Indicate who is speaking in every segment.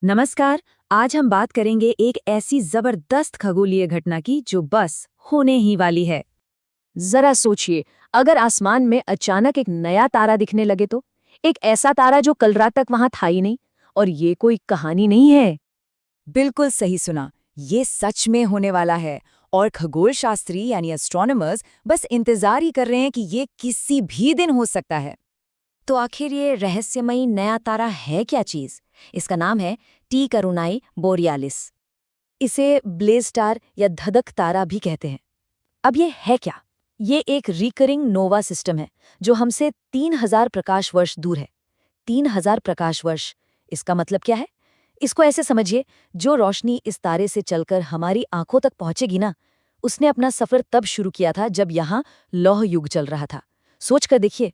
Speaker 1: नमस्कार। आज हम बात करेंगे एक ऐसी जबरदस्त खगोलीय घटना की जो बस होने ही वाली है।
Speaker 2: जरा सोचिए, अगर आसमान में अचानक एक नया तारा दिखने लगे तो एक ऐसा तारा जो कल रात तक वहां था ही नहीं। और ये कोई कहानी नहीं है।
Speaker 3: बिल्कुल सही सुना। ये सच में होने वाला है और खगोल शास्त्री यानी एस्ट्रोनॉमर्स बस इंतजार ही कर रहे हैं कि ये किसी भी दिन हो सकता है।
Speaker 2: तो आखिर ये रहस्यमयी नया तारा है क्या चीज? इसका नाम है टी करुणाई बोरियालिस। इसे ब्लेज स्टार या धधक तारा भी कहते हैं। अब ये है क्या? ये एक रिकरिंग नोवा सिस्टम है जो हमसे 3000 प्रकाश वर्ष दूर है। 3000 प्रकाश वर्ष, इसका मतलब क्या है? इसको ऐसे समझिए, जो रोशनी इस तारे से चलकर हमारी आंखों तक पहुंचेगी ना, उसने अपना सफर तब शुरू किया था जब यहाँ लौह युग चल रहा था। सोच कर देखिए,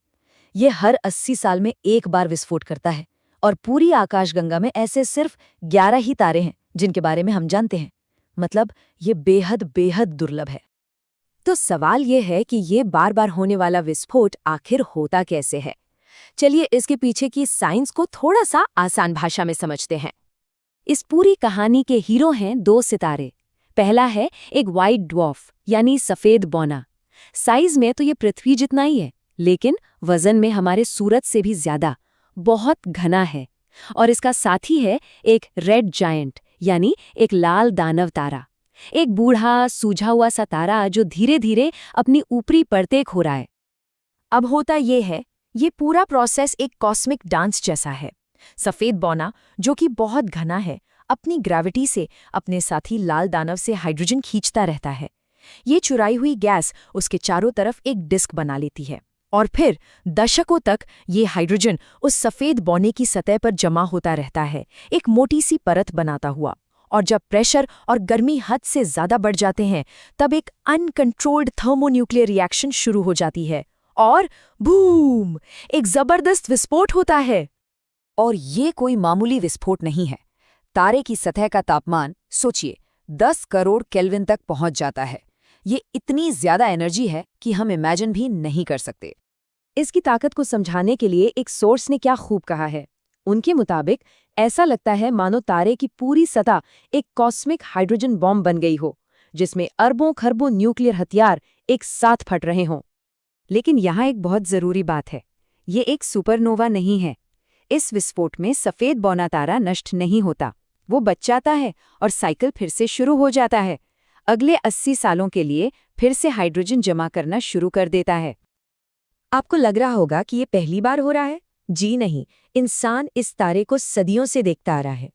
Speaker 2: ये हर 80 साल में एक बार विस्फोट करता है और पूरी आकाशगंगा में ऐसे सिर्फ 11 ही तारे हैं जिनके बारे में हम जानते हैं। मतलब ये बेहद बेहद दुर्लभ है। तो सवाल ये है कि ये बार बार होने वाला विस्फोट आखिर होता कैसे है? चलिए इसके पीछे की साइंस को थोड़ा सा आसान भाषा में समझते हैं। इस पूरी कहानी के हीरो हैं दो सितारे। पहला है एक व्हाइट ड्वार्फ यानी सफेद बौना। साइज में तो ये पृथ्वी जितना ही है, लेकिन वजन में हमारे सूरज से भी ज्यादा, बहुत घना है। और इसका साथी है एक रेड जायंट यानी एक लाल दानव तारा। एक बूढ़ा सूझा हुआ सा तारा जो धीरे धीरे अपनी ऊपरी परतें खो रहा है। अब होता ये है, ये पूरा प्रोसेस एक कॉस्मिक डांस जैसा है। सफेद बौना, जो कि बहुत घना है, अपनी ग्रेविटी से अपने साथी लाल दानव से हाइड्रोजन खींचता रहता है। ये चुराई हुई गैस उसके चारों तरफ एक डिस्क बना लेती है और फिर दशकों तक ये हाइड्रोजन उस सफेद बौने की सतह पर जमा होता रहता है, एक मोटी सी परत बनाता हुआ। और जब प्रेशर और गर्मी हद से ज्यादा बढ़ जाते हैं, तब एक अनकंट्रोल्ड थर्मोन्यूक्लियर रिएक्शन शुरू हो जाती है और बूम, एक जबरदस्त विस्फोट होता है।
Speaker 3: और ये कोई मामूली विस्फोट नहीं है। तारे की सतह का तापमान सोचिए 10 करोड़ केल्विन तक पहुंच जाता है। ये इतनी ज्यादा एनर्जी है कि हम इमेजिन भी नहीं कर सकते।
Speaker 2: इसकी ताकत को समझाने के लिए एक सोर्स ने क्या खूब कहा है। उनके मुताबिक ऐसा लगता है मानो तारे की पूरी सतह एक कॉस्मिक हाइड्रोजन बॉम्ब बन गई हो, जिसमें अरबों खरबों न्यूक्लियर हथियार एक साथ फट रहे हों। लेकिन यहाँ एक बहुत जरूरी बात है, ये एक सुपरनोवा नहीं है। इस विस्फोट में सफेद बौना तारा नष्ट नहीं होता, वो बच जाता है और साइकिल फिर से शुरू हो जाता है। अगले 80 सालों के लिए फिर से हाइड्रोजन जमा करना शुरू कर देता है। आपको लग रहा होगा कि ये पहली बार हो रहा है। जी नहीं, इंसान इस तारे को सदियों से देखता आ रहा है।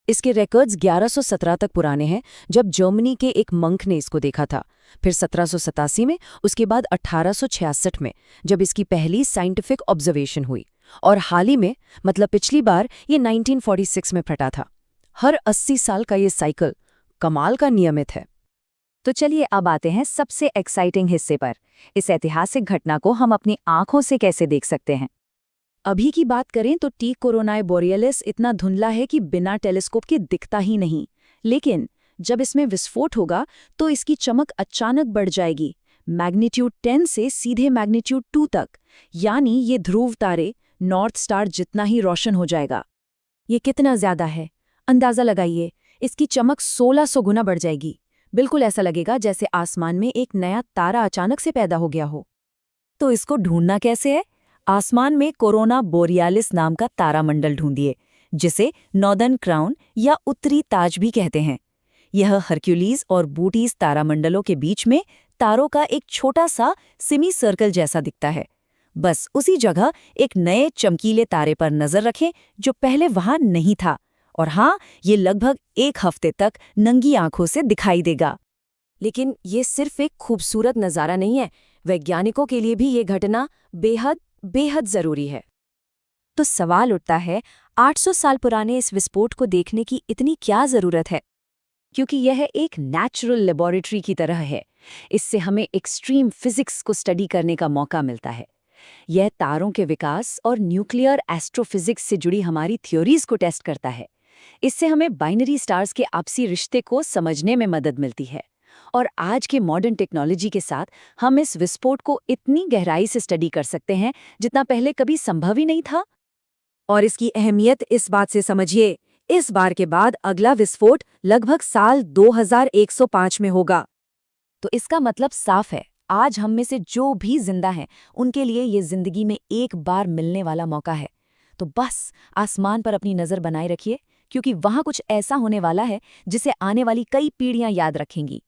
Speaker 2: इसके रिकॉर्ड्स 1117 तक पुराने हैं, जब जर्मनी के एक मंक ने इसको देखा था। फिर 1787 में, उसके बाद 1866 में, जब इसकी पहली साइंटिफिक ऑब्जर्वेशन हुई। और हाल ही में, मतलब पिछली बार, ये 1946 में फटा था। हर 80 साल का ये साइकिल कमाल का नियमित है। तो चलिए अब आते हैं सबसे एक्साइटिंग हिस्से पर। इस ऐतिहासिक घटना को हम अपनी आंखों से कैसे देख सकते हैं? अभी की बात करें तो टी कोरोनाई बोरियलिस इतना धुंधला है कि बिना टेलीस्कोप के दिखता ही नहीं। लेकिन जब इसमें विस्फोट होगा तो इसकी चमक अचानक बढ़ जाएगी, मैग्नीट्यूड 10 से सीधे मैग्नीट्यूड 2 तक। यानी ये ध्रुव तारे नॉर्थ स्टार जितना ही रोशन हो जाएगा। ये कितना ज्यादा है अंदाजा लगाइए। इसकी चमक 1600 गुना बढ़ जाएगी। बिल्कुल ऐसा लगेगा जैसे आसमान में एक नया तारा अचानक से पैदा हो गया हो। तो इसको ढूंढना कैसे है? आसमान में कोरोना बोरियालिस नाम का तारामंडल ढूंढिए, जिसे नॉर्दर्न क्राउन या उत्तरी ताज भी कहते हैं। यह हरक्यूलीज और बूटीज तारामंडलों के बीच में तारों का एक छोटा सा सिमी सर्कल जैसा दिखता है। बस उसी जगह एक नए चमकीले तारे पर नजर रखें जो पहले वहां नहीं था। और हाँ, ये लगभग एक हफ्ते तक नंगी आंखों से दिखाई देगा। लेकिन ये सिर्फ एक खूबसूरत नज़ारा नहीं है, वैज्ञानिकों के लिए भी ये घटना बेहद बेहद जरूरी है। तो सवाल उठता है, 800 साल पुराने इस विस्फोट को देखने की इतनी क्या जरूरत है? क्योंकि यह एक नेचुरल लेबोरेटरी की तरह है। इससे हमें एक्सट्रीम फिजिक्स को स्टडी करने का मौका मिलता है। यह तारों के विकास और न्यूक्लियर एस्ट्रोफिजिक्स से जुड़ी हमारी थ्योरीज को टेस्ट करता है। इससे हमें बाइनरी स्टार्स के आपसी रिश्ते को समझने में मदद मिलती है। और आज के मॉडर्न टेक्नोलॉजी के साथ हम इस विस्फोट को इतनी गहराई से स्टडी कर सकते हैं जितना पहले कभी संभव ही नहीं था। और इसकी अहमियत इस बात से समझिए,
Speaker 1: इस बार के बाद अगला विस्फोट लगभग साल 2105 में होगा।
Speaker 3: तो इसका मतलब साफ है, आज हम में से जो भी जिंदा हैं उनके लिए ये जिंदगी में एक बार मिलने वाला मौका है। तो बस आसमान पर अपनी नज़र बनाए रखिए, क्योंकि वहाँ कुछ ऐसा होने वाला है जिसे आने वाली कई पीढ़ियां याद रखेंगी।